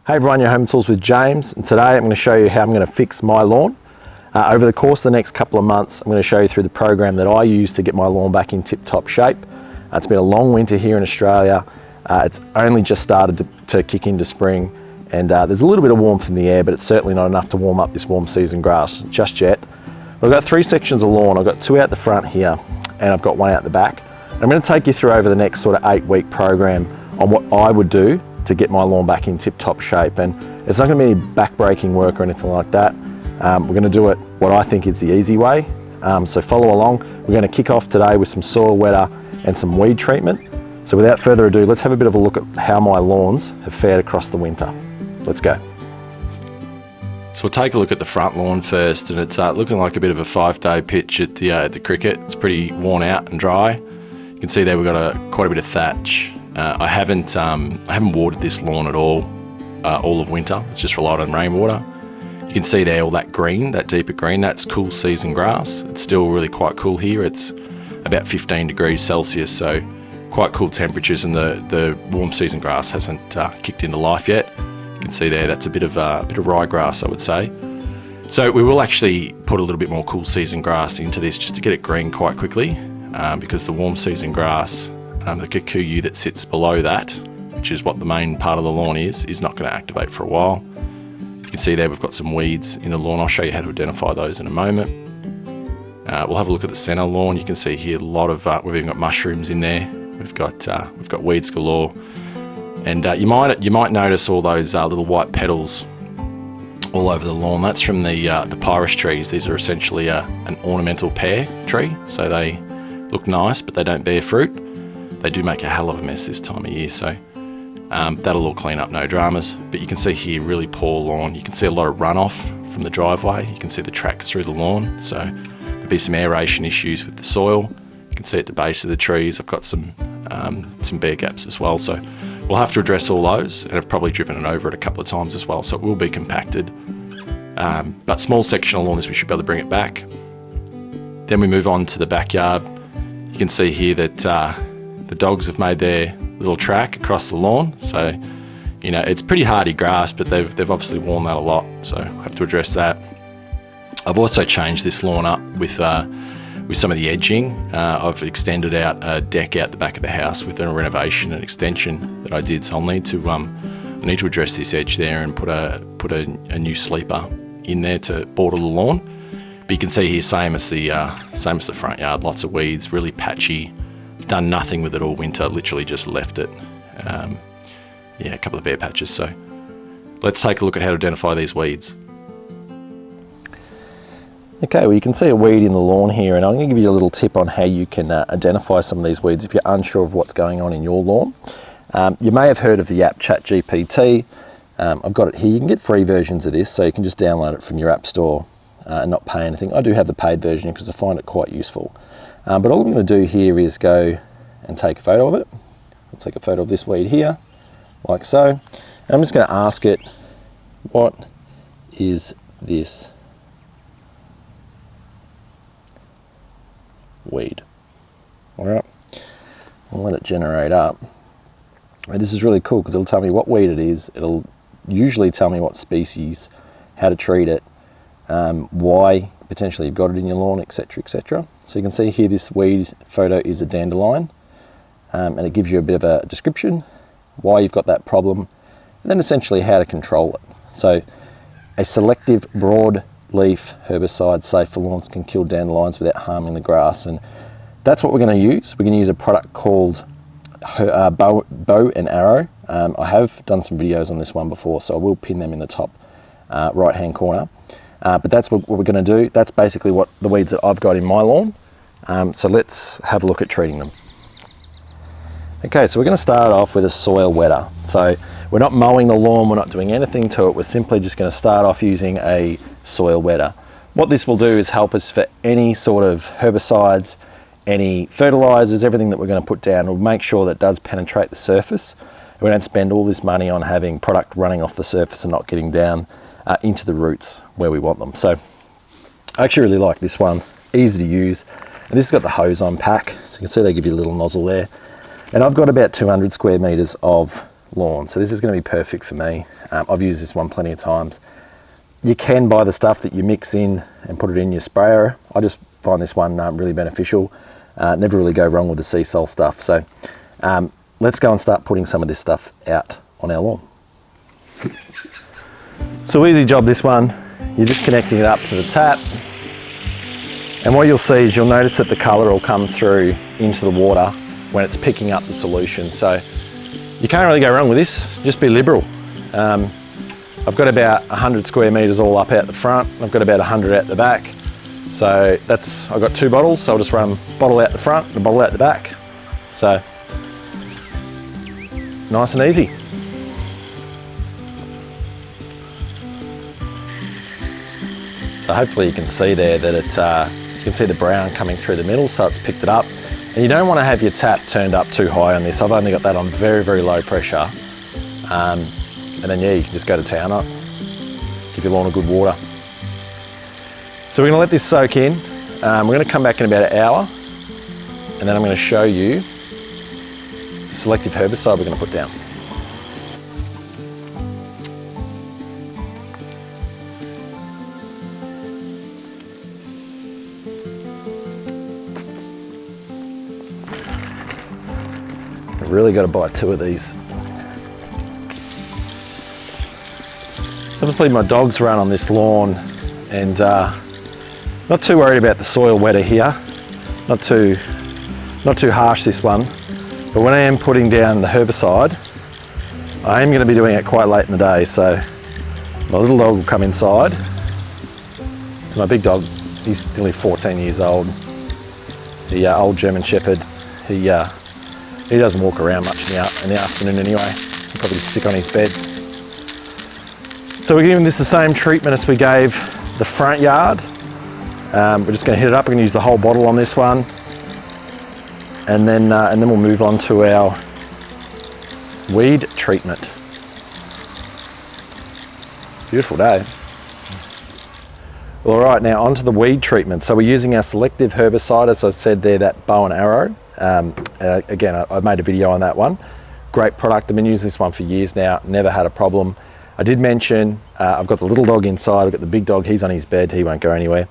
Hey everyone, your Home Tools with James, and today I'm going to show you how I'm going to fix my lawn. Over the course of the next couple of months, I'm going to show you through the program that I use to get my lawn back in tip-top shape. It's been a long winter here in Australia. It's only just started to kick into spring, and there's a little bit of warmth in the air, but it's certainly not enough to warm up this warm season grass just yet. I've got 3 sections of lawn. I've got 2 out the front here, and I've got 1 out the back. And I'm going to take you through over the next sort of 8-week program on what I would do to get my lawn back in tip-top shape. And it's not going to be any back-breaking work or anything like that. We're going to do it what I think is the easy way. So follow along. We're going to kick off today with some soil wetter and some weed treatment. So without further ado, let's have a bit of a look at how my lawns have fared across the winter. Let's go. So we'll take a look at the front lawn first, and it's looking like a bit of a 5-day pitch at the cricket. It's pretty worn out and dry. You can see there we've got quite a bit of thatch. I haven't watered this lawn at all of winter. It's just relied on rainwater. You can see there all that green, that deeper green, that's cool season grass. It's still really quite cool here. It's about 15 degrees Celsius, so quite cool temperatures, and the warm season grass hasn't kicked into life yet. You can see there that's a bit of ryegrass, I would say. So we will actually put a little bit more cool season grass into this just to get it green quite quickly, because the warm season grass, the kikuyu that sits below that, which is what the main part of the lawn is not going to activate for a while. You can see there we've got some weeds in the lawn. I'll show you how to identify those in a moment. We'll have a look at the centre lawn. You can see here a lot of we've even got mushrooms in there. We've got weeds galore, and you might notice all those little white petals all over the lawn. That's from the pyrus trees. These are essentially an ornamental pear tree, so they look nice, but they don't bear fruit. They do make a hell of a mess this time of year, so that'll all clean up, no dramas. But you can see here really poor lawn. You can see a lot of runoff from the driveway. You can see the tracks through the lawn, so there'll be some aeration issues with the soil. You can see at the base of the trees I've got some bare gaps as well, so we'll have to address all those, and I've probably driven it over it a couple of times as well, so it will be compacted. But small section of lawn, we should be able to bring it back. Then we move on to the backyard. You can see here that the dogs have made their little track across the lawn, so you know it's pretty hardy grass, but they've obviously worn that a lot, so we'll have to address that. I've also changed this lawn up with some of the edging. I've extended out a deck out the back of the house with a renovation and extension that I did, so I'll need to address this edge there and put a new sleeper in there to border the lawn. But you can see here, same as the front yard, lots of weeds, really patchy. Done nothing with it all winter, literally just left it. A couple of bare patches. So let's take a look at how to identify these weeds. Okay, well you can see a weed in the lawn here, and I'm going to give you a little tip on how you can identify some of these weeds if you're unsure of what's going on in your lawn. You may have heard of the app ChatGPT. I've got it here. You can get free versions of this, so you can just download it from your app store and not pay anything. I do have the paid version because I find it quite useful. But all I'm going to do here is go and take a photo of it. I'll take a photo of this weed here, like so. And I'm just going to ask it, what is this weed? All right, I'll let it generate up. And this is really cool because it'll tell me what weed it is. It'll usually tell me what species, how to treat it, why potentially you've got it in your lawn, etc, etc. So you can see here this weed photo is a dandelion, and it gives you a bit of a description, why you've got that problem, and then essentially how to control it. So a selective broad leaf herbicide safe for lawns can kill dandelions without harming the grass, and that's what we're going to use. We're going to use a product called Bow and Arrow. I have done some videos on this one before, so I will pin them in the top right hand corner. But that's what we're going to do. That's basically what the weeds that I've got in my lawn. So let's have a look at treating them. Okay, so we're going to start off with a soil wetter. So we're not mowing the lawn, we're not doing anything to it, we're simply just going to start off using a soil wetter. What this will do is help us for any sort of herbicides, any fertilizers, everything that we're going to put down. We'll make sure that it does penetrate the surface. We don't spend all this money on having product running off the surface and not getting down into the roots where we want them. So I actually really like this one, easy to use. And this has got the hose on pack, so you can see they give you a little nozzle there. And I've got about 200 square meters of lawn. So this is going to be perfect for me. I've used this one plenty of times. You can buy the stuff that you mix in and put it in your sprayer. I just find this one really beneficial. Never really go wrong with the sea salt stuff. So let's go and start putting some of this stuff out on our lawn. So easy job this one. You're just connecting it up to the tap. And what you'll see is you'll notice that the colour will come through into the water when it's picking up the solution. So you can't really go wrong with this, just be liberal. I've got about 100 square metres all up out the front. I've got about 100 out the back. So I've got 2 bottles, so I'll just run a bottle out the front and a bottle out the back. So nice and easy. So hopefully you can see there that you can see the brown coming through the middle, so it's picked it up. And you don't want to have your tap turned up too high on this. I've only got that on very, very low pressure. And then yeah, you can just go to town on it. Give your lawn a good water. So we're going to let this soak in. We're going to come back in about an hour, and then I'm going to show you the selective herbicide we're going to put down. I've really got to buy 2 of these. Obviously my dogs run on this lawn, and not too worried about the soil wetter here. Not too harsh, this one. But when I am putting down the herbicide, I am going to be doing it quite late in the day. So my little dog will come inside. My big dog, he's nearly 14 years old. The old German Shepherd, he doesn't walk around much in the afternoon anyway. He'll probably stick on his bed. So we're giving this the same treatment as we gave the front yard. We're just going to hit it up. We're going to use the whole bottle on this one, and then we'll move on to our weed treatment. Beautiful day. All right, now onto the weed treatment. So we're using our selective herbicide, as I said there, that bow and arrow. Again, I made a video on that one. Great product. I've been using this one for years now. Never had a problem. I did mention I've got the little dog inside. I've got the big dog. He's on his bed. He won't go anywhere.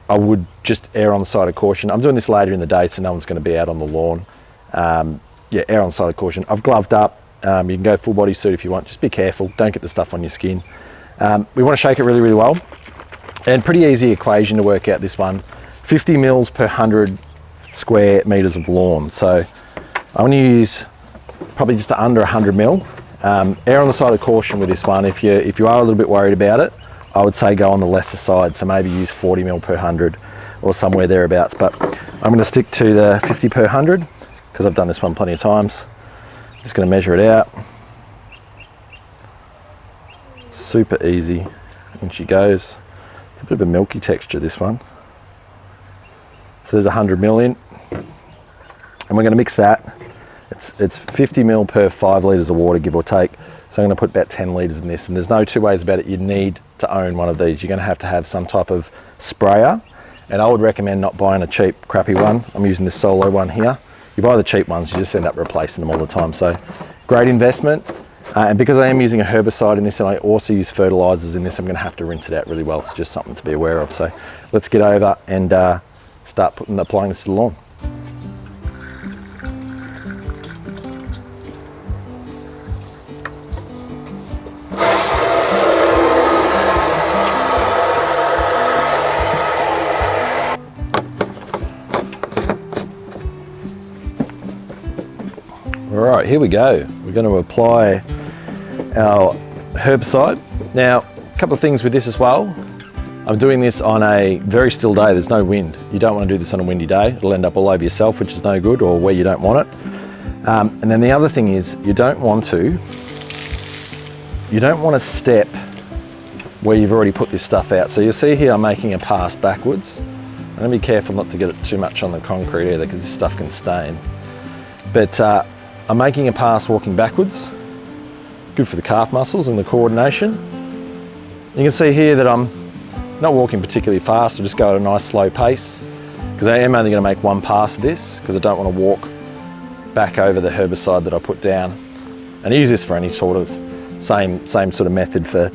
I would just err on the side of caution. I'm doing this later in the day, so no one's going to be out on the lawn. Yeah, err on the side of caution. I've gloved up. You can go full body suit if you want. Just be careful. Don't get the stuff on your skin. We want to shake it really, really well. And pretty easy equation to work out this one. 50 mils per 100 square metres of lawn. So I'm going to use probably just under 100 mil. Err on the side of caution with this one. If you are a little bit worried about it, I would say go on the lesser side, so maybe use 40 mil per 100 or somewhere thereabouts. But I'm going to stick to the 50 per 100 because I've done this one plenty of times. Just going to measure it out. Super easy. In she goes. It's a bit of a milky texture, this one. So there's 100 mil in, and we're going to mix that. It's 50 mil per 5 litres of water, give or take. So I'm going to put about 10 litres in this, and there's no two ways about it. You need to own one of these. You're going to have some type of sprayer, and I would recommend not buying a cheap, crappy one. I'm using this Solo one here. You buy the cheap ones, you just end up replacing them all the time. So great investment. And because I am using a herbicide in this, and I also use fertilisers in this, I'm going to have to rinse it out really well. It's just something to be aware of. So let's get over and start applying this to the lawn. All right, here we go. We're going to apply our herbicide. Now, a couple of things with this as well. I'm doing this on a very still day. There's no wind. You don't want to do this on a windy day. It'll end up all over yourself, which is no good, or where you don't want it. And then the other thing is you don't want to step where you've already put this stuff out. So you'll see here I'm making a pass backwards. I'm going to be careful not to get it too much on the concrete either, because this stuff can stain. But I'm making a pass walking backwards. Good for the calf muscles and the coordination. You can see here that I'm not walking particularly fast. I just go at a nice slow pace, because I am only going to make one pass of this, because I don't want to walk back over the herbicide that I put down. And I use this for any sort of same sort of method for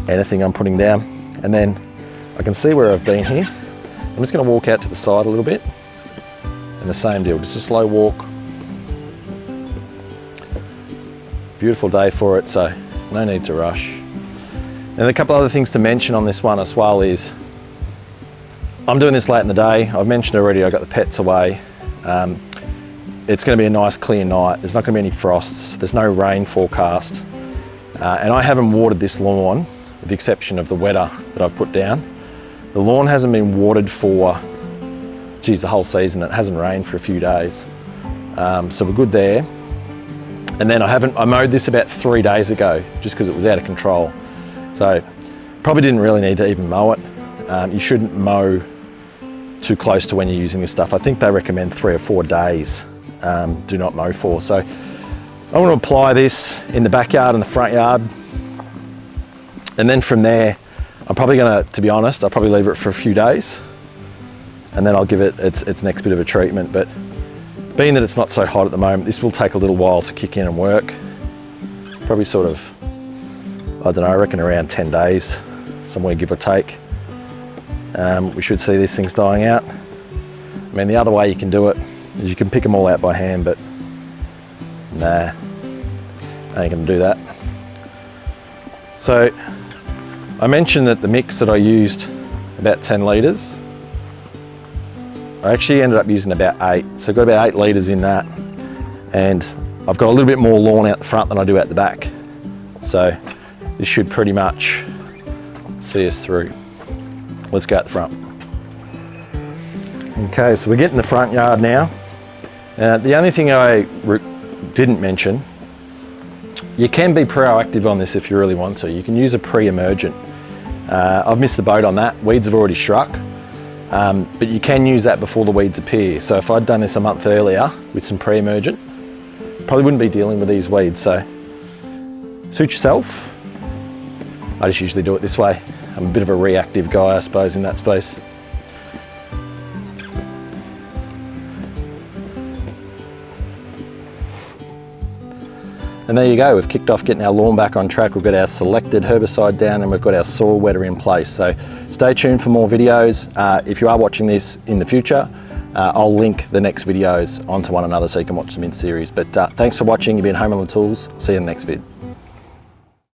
anything I'm putting down. And then I can see where I've been here. I'm just going to walk out to the side a little bit, and the same deal, just a slow walk. Beautiful day for it, so no need to rush. And a couple other things to mention on this one as well is, I'm doing this late in the day. I've mentioned already I got the pets away. It's going to be a nice clear night. There's not going to be any frosts. There's no rain forecast. And I haven't watered this lawn, with the exception of the wetter that I've put down. The lawn hasn't been watered for, geez, the whole season. It hasn't rained for a few days. So we're good there. And then I mowed this about 3 days ago, just because it was out of control. So probably didn't really need to even mow it. You shouldn't mow too close to when you're using this stuff. I think they recommend 3 or 4 days do not mow for. So I want to apply this in the backyard and the front yard. And then from there, I'm probably gonna, to be honest, I'll probably leave it for a few days, and then I'll give it its next bit of a treatment. But being that it's not so hot at the moment, this will take a little while to kick in and work. Probably sort of, I don't know, I reckon around 10 days, somewhere give or take. We should see these things dying out. I mean, the other way you can do it is you can pick them all out by hand, but nah, I ain't gonna do that. So I mentioned that the mix that I used, about 10 litres, I actually ended up using about 8. So I've got about 8 litres in that, and I've got a little bit more lawn out the front than I do out the back. So this should pretty much see us through. Let's go out the front. Okay, so we're getting the front yard now. The only thing I didn't mention, you can be proactive on this if you really want to. You can use a pre-emergent. I've missed the boat on that. Weeds have already struck, but you can use that before the weeds appear. So if I'd done this a month earlier with some pre-emergent, probably wouldn't be dealing with these weeds. So suit yourself. I just usually do it this way. I'm a bit of a reactive guy, I suppose, in that space. And there you go, we've kicked off getting our lawn back on track. We've got our selected herbicide down, and we've got our soil wetter in place. So stay tuned for more videos. If you are watching this in the future, I'll link the next videos onto one another so you can watch them in series. But thanks for watching. You've been Home on the Tools. See you in the next vid.